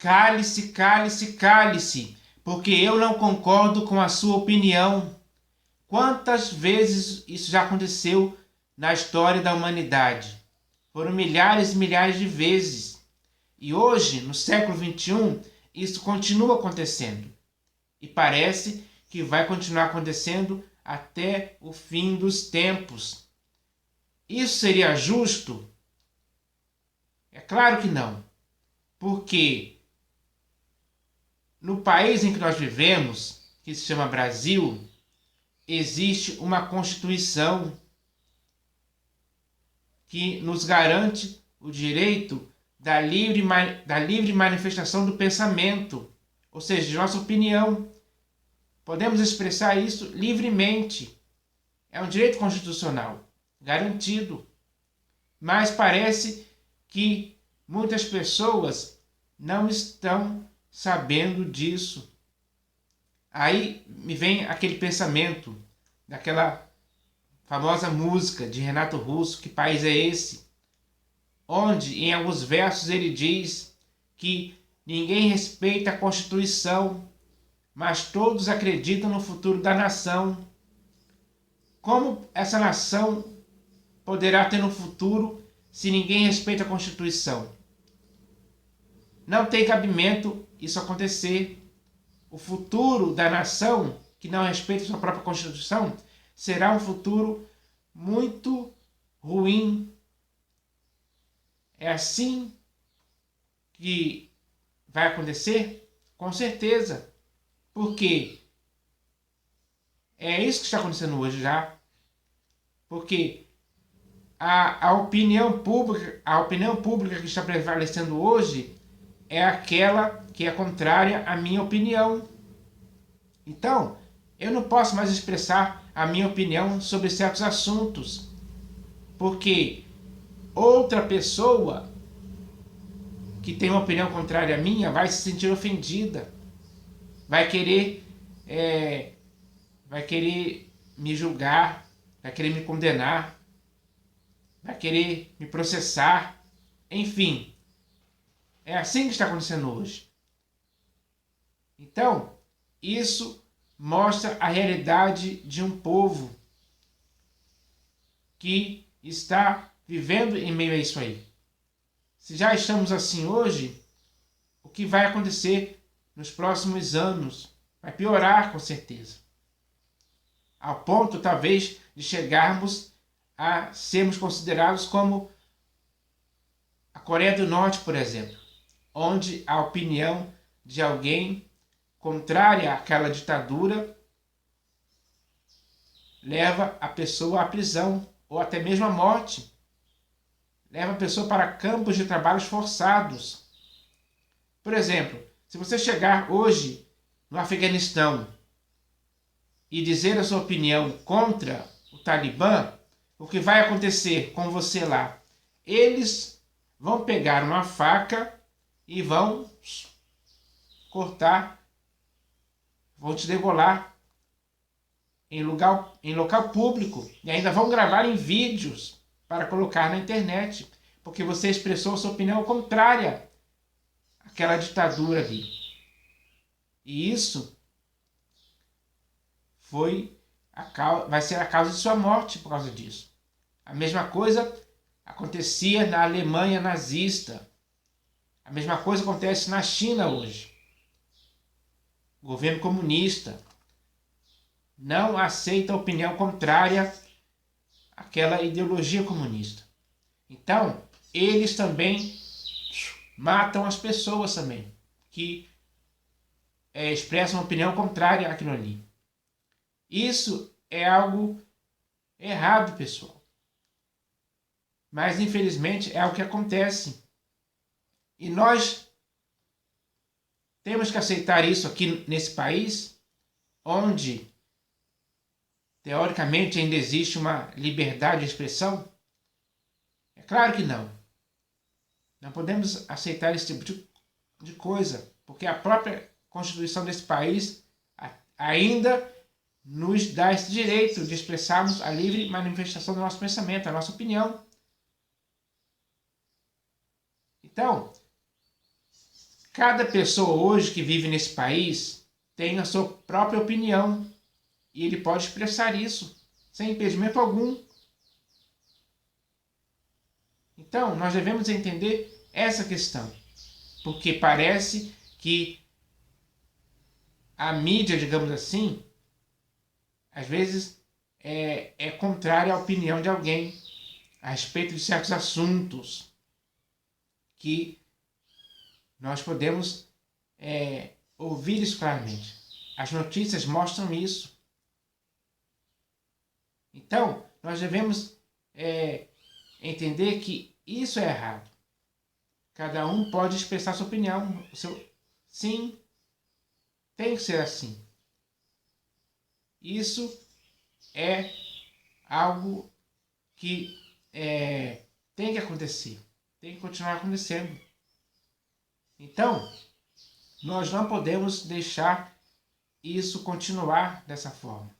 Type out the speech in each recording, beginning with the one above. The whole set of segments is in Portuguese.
Cale-se, cale-se, cale-se, porque eu não concordo com a sua opinião. Quantas vezes isso já aconteceu na história da humanidade? Foram milhares e milhares de vezes. E hoje, no século XXI, isso continua acontecendo. E parece que vai continuar acontecendo até o fim dos tempos. Isso seria justo? É claro que não. Porque no país em que nós vivemos, que se chama Brasil, existe uma Constituição que nos garante o direito da livre manifestação do pensamento, ou seja, de nossa opinião. Podemos expressar isso livremente. É um direito constitucional, garantido. Mas parece que muitas pessoas não estão sabendo disso. Aí me vem aquele pensamento daquela famosa música de Renato Russo, Que País é Esse? Onde em alguns versos ele diz que ninguém respeita a Constituição, mas todos acreditam no futuro da nação. Como essa nação poderá ter um futuro se ninguém respeita a Constituição? Não tem cabimento isso acontecer. O futuro da nação que não respeita sua própria Constituição será um futuro muito ruim. É assim que vai acontecer? Com certeza. Porque é isso que está acontecendo hoje já. Porque a opinião pública que está prevalecendo hoje é aquela que é contrária à minha opinião. Então, eu não posso mais expressar a minha opinião sobre certos assuntos, porque outra pessoa que tem uma opinião contrária à minha vai se sentir ofendida, vai querer me julgar, vai querer me condenar, vai querer me processar, enfim. É assim que está acontecendo hoje. Então, isso mostra a realidade de um povo que está vivendo em meio a isso aí. Se já estamos assim hoje, o que vai acontecer nos próximos anos? Vai piorar, com certeza. Ao ponto, talvez, de chegarmos a sermos considerados como a Coreia do Norte, por exemplo, onde a opinião de alguém contrária àquela ditadura leva a pessoa à prisão ou até mesmo à morte. Leva a pessoa para campos de trabalhos forçados. Por exemplo, se você chegar hoje no Afeganistão e dizer a sua opinião contra o Talibã, o que vai acontecer com você lá? Eles vão pegar uma faca e vão cortar, vão te degolar em local público e ainda vão gravar em vídeos para colocar na internet, porque você expressou sua opinião contrária àquela ditadura ali. E isso vai ser a causa de sua morte por causa disso. A mesma coisa acontecia na Alemanha nazista. A mesma coisa acontece na China hoje. O governo comunista não aceita a opinião contrária àquela ideologia comunista. Então, eles também matam as pessoas também, que expressam uma opinião contrária àquilo ali. Isso é algo errado, pessoal. Mas, infelizmente, é o que acontece. E nós temos que aceitar isso aqui nesse país, onde, teoricamente, ainda existe uma liberdade de expressão? É claro que não. Não podemos aceitar esse tipo de coisa, porque a própria Constituição desse país ainda nos dá esse direito de expressarmos a livre manifestação do nosso pensamento, a nossa opinião. Então, Cada pessoa hoje que vive nesse país tem a sua própria opinião e ele pode expressar isso sem impedimento algum. Então, nós devemos entender essa questão, porque parece que a mídia, digamos assim, às vezes é contrária à opinião de alguém a respeito de certos assuntos que nós podemos ouvir isso claramente. As notícias mostram isso. Então, nós devemos entender que isso é errado. Cada um pode expressar sua opinião. Sim, tem que ser assim. Isso é algo que tem que acontecer. Tem que continuar acontecendo. Então, nós não podemos deixar isso continuar dessa forma.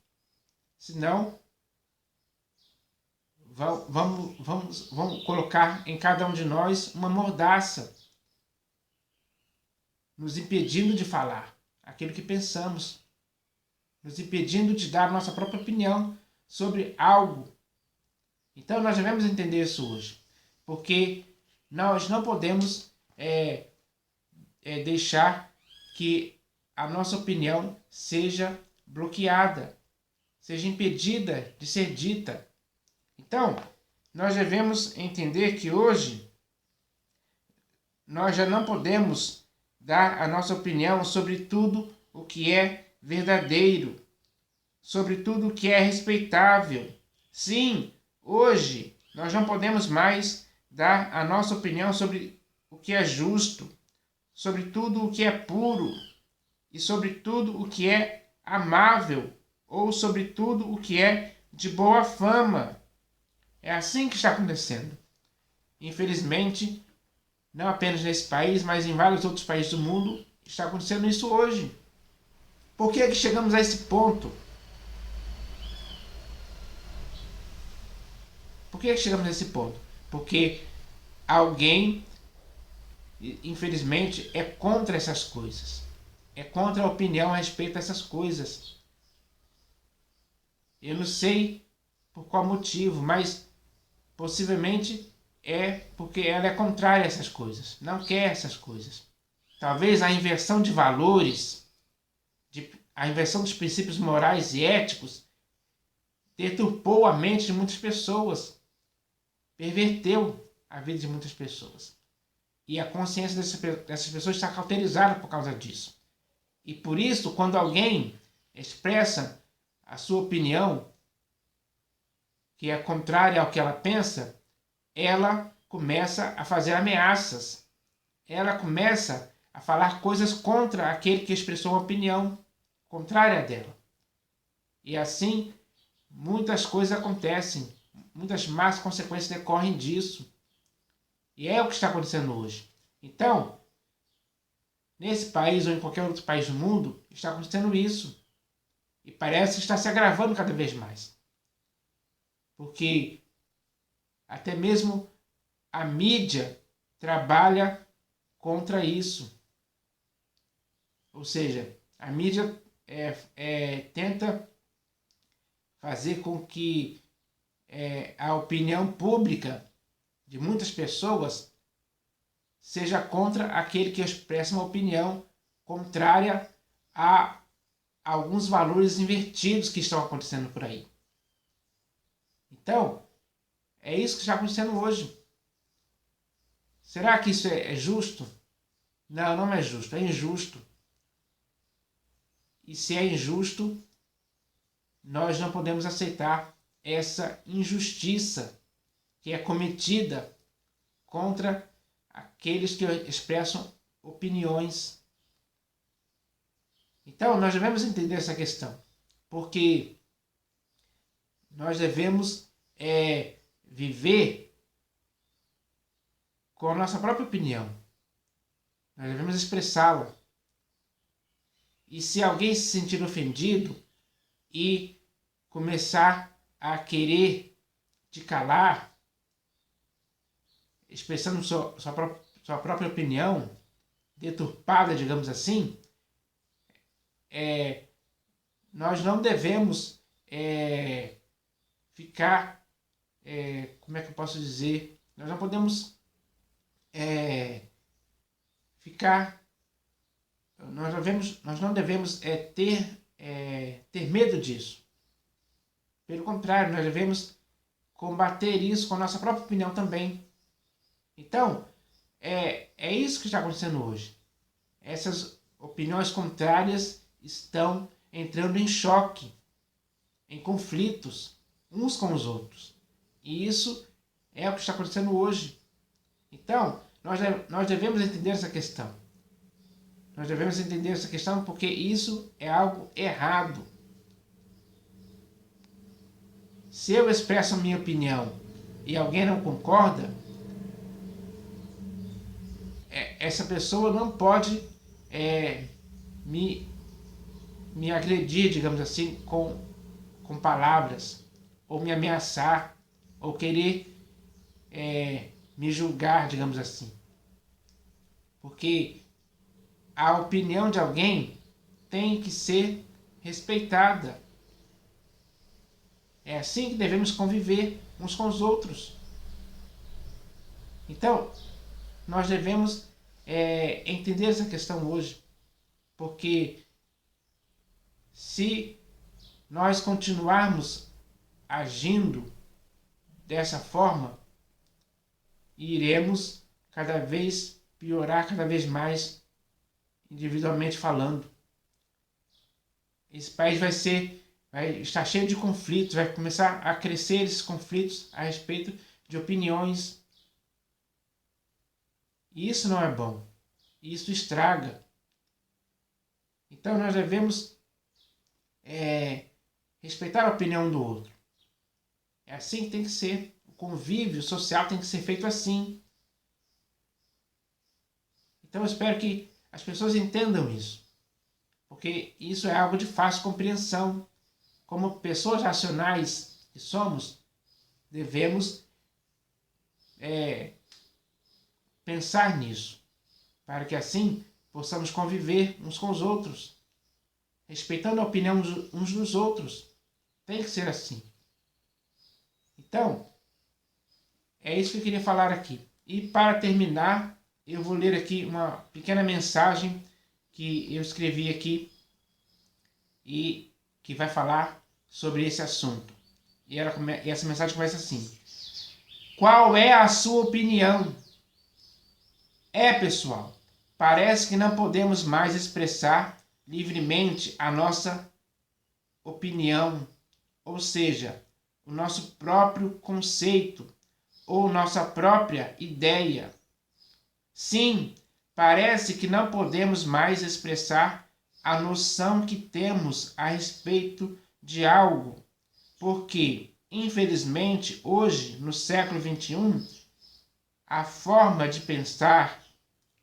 Senão, vamos colocar em cada um de nós uma mordaça, nos impedindo de falar aquilo que pensamos, nos impedindo de dar nossa própria opinião sobre algo. Então nós devemos entender isso hoje, porque nós não podemos deixar que a nossa opinião seja bloqueada, seja impedida de ser dita. Então, nós devemos entender que hoje nós já não podemos dar a nossa opinião sobre tudo o que é verdadeiro, sobre tudo o que é respeitável. Sim, hoje nós não podemos mais dar a nossa opinião sobre o que é justo, sobre tudo o que é puro e sobre tudo o que é amável ou sobre tudo o que é de boa fama. É assim que está acontecendo. Infelizmente, não apenas nesse país, mas em vários outros países do mundo, está acontecendo isso hoje. Por que é que chegamos a esse ponto? Por que é que chegamos a esse ponto? Porque alguém, infelizmente, é contra essas coisas. É contra a opinião a respeito dessas coisas. Eu não sei por qual motivo, mas possivelmente é porque ela é contrária a essas coisas, não quer essas coisas. Talvez a inversão de valores, a inversão dos princípios morais e éticos deturpou a mente de muitas pessoas, perverteu a vida de muitas pessoas. E a consciência dessas pessoas está cauterizada por causa disso. E por isso, quando alguém expressa a sua opinião, que é contrária ao que ela pensa, ela começa a fazer ameaças. Ela começa a falar coisas contra aquele que expressou uma opinião contrária dela. E assim, muitas coisas acontecem, muitas más consequências decorrem disso. E é o que está acontecendo hoje. Então, nesse país ou em qualquer outro país do mundo, está acontecendo isso. E parece estar se agravando cada vez mais. Porque até mesmo a mídia trabalha contra isso. Ou seja, a mídia tenta fazer com que a opinião pública de muitas pessoas seja contra aquele que expressa uma opinião contrária a alguns valores invertidos que estão acontecendo por aí. Então, é isso que está acontecendo hoje. Será que isso é justo? Não, não é justo, é injusto. E se é injusto, nós não podemos aceitar essa injustiça que é cometida contra aqueles que expressam opiniões. Então, nós devemos entender essa questão, porque nós devemos viver com a nossa própria opinião. Nós devemos expressá-la. E se alguém se sentir ofendido e começar a querer te calar, expressando sua própria opinião, deturpada, digamos assim, nós não devemos ficar, como é que eu posso dizer, nós não podemos ficar, nós não devemos ter medo disso. Pelo contrário, nós devemos combater isso com a nossa própria opinião também. Então, é isso que está acontecendo hoje. Essas opiniões contrárias estão entrando em choque, em conflitos, uns com os outros. E isso é o que está acontecendo hoje. Então, nós devemos entender essa questão. Nós devemos entender essa questão porque isso é algo errado. Se eu expresso a minha opinião e alguém não concorda, essa pessoa não pode me agredir, digamos assim, com palavras, ou me ameaçar, ou querer me julgar, digamos assim. Porque a opinião de alguém tem que ser respeitada. É assim que devemos conviver uns com os outros. Então, nós devemos entender essa questão hoje, porque se nós continuarmos agindo dessa forma, iremos cada vez piorar, cada vez mais, individualmente falando. Esse país vai estar cheio de conflitos, vai começar a crescer esses conflitos a respeito de opiniões. E isso não é bom. Isso estraga. Então nós devemos respeitar a opinião do outro. É assim que tem que ser. O convívio social tem que ser feito assim. Então eu espero que as pessoas entendam isso. Porque isso é algo de fácil compreensão. Como pessoas racionais que somos, devemos pensar nisso, para que assim possamos conviver uns com os outros, respeitando a opinião uns dos outros. Tem que ser assim. Então, é isso que eu queria falar aqui. E para terminar, eu vou ler aqui uma pequena mensagem que eu escrevi aqui e que vai falar sobre esse assunto. E essa mensagem começa assim: qual é a sua opinião? Pessoal, parece que não podemos mais expressar livremente a nossa opinião, ou seja, o nosso próprio conceito ou nossa própria ideia. Sim, parece que não podemos mais expressar a noção que temos a respeito de algo, porque, infelizmente, hoje, no século XXI, a forma de pensar,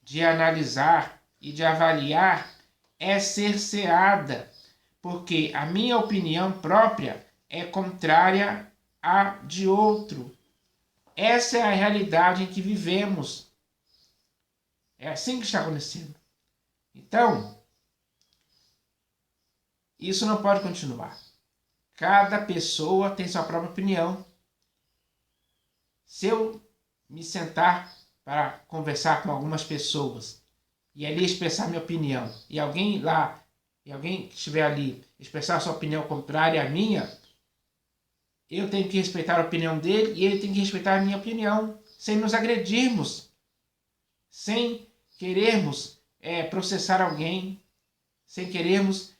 de analisar e de avaliar é cerceada, porque a minha opinião própria é contrária à de outro. Essa é a realidade em que vivemos. É assim que está acontecendo. Então, isso não pode continuar. Cada pessoa tem sua própria opinião. Se eu me sentar para conversar com algumas pessoas e ali expressar minha opinião, e alguém que estiver ali expressar sua opinião contrária à minha, eu tenho que respeitar a opinião dele e ele tem que respeitar a minha opinião, sem nos agredirmos, sem querermos processar alguém, sem querermos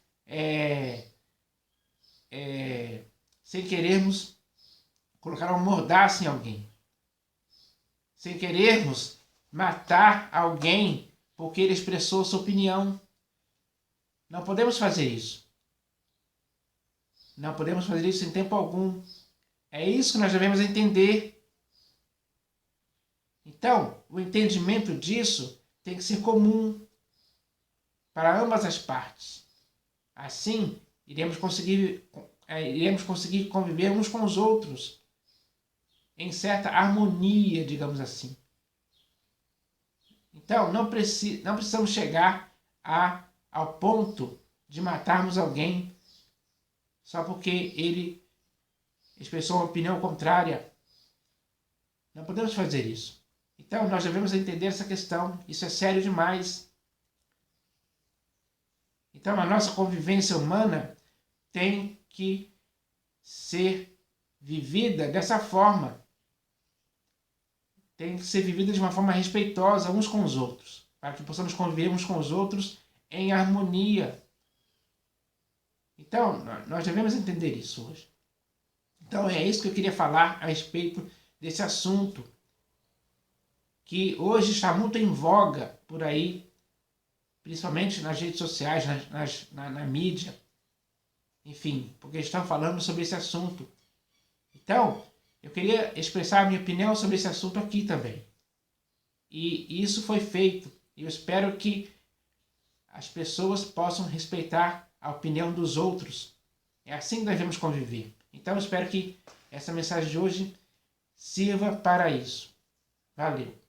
colocar uma mordaça em alguém, sem querermos matar alguém porque ele expressou sua opinião. Não podemos fazer isso. Não podemos fazer isso em tempo algum. É isso que nós devemos entender. Então, o entendimento disso tem que ser comum para ambas as partes. Assim, iremos conseguir conviver uns com os outros em certa harmonia, digamos assim. Então, não precisamos chegar ao ponto de matarmos alguém só porque ele expressou uma opinião contrária. Não podemos fazer isso. Então, nós devemos entender essa questão. Isso é sério demais. Então, a nossa convivência humana tem que ser vivida dessa forma. Tem que ser vivida de uma forma respeitosa uns com os outros, para que possamos conviver uns com os outros em harmonia. Então, nós devemos entender isso hoje. Então, é isso que eu queria falar a respeito desse assunto, que hoje está muito em voga por aí, principalmente nas redes sociais, na mídia, enfim, porque estão falando sobre esse assunto. Então, eu queria expressar a minha opinião sobre esse assunto aqui também. E isso foi feito. Eu espero que as pessoas possam respeitar a opinião dos outros. É assim que devemos conviver. Então, eu espero que essa mensagem de hoje sirva para isso. Valeu!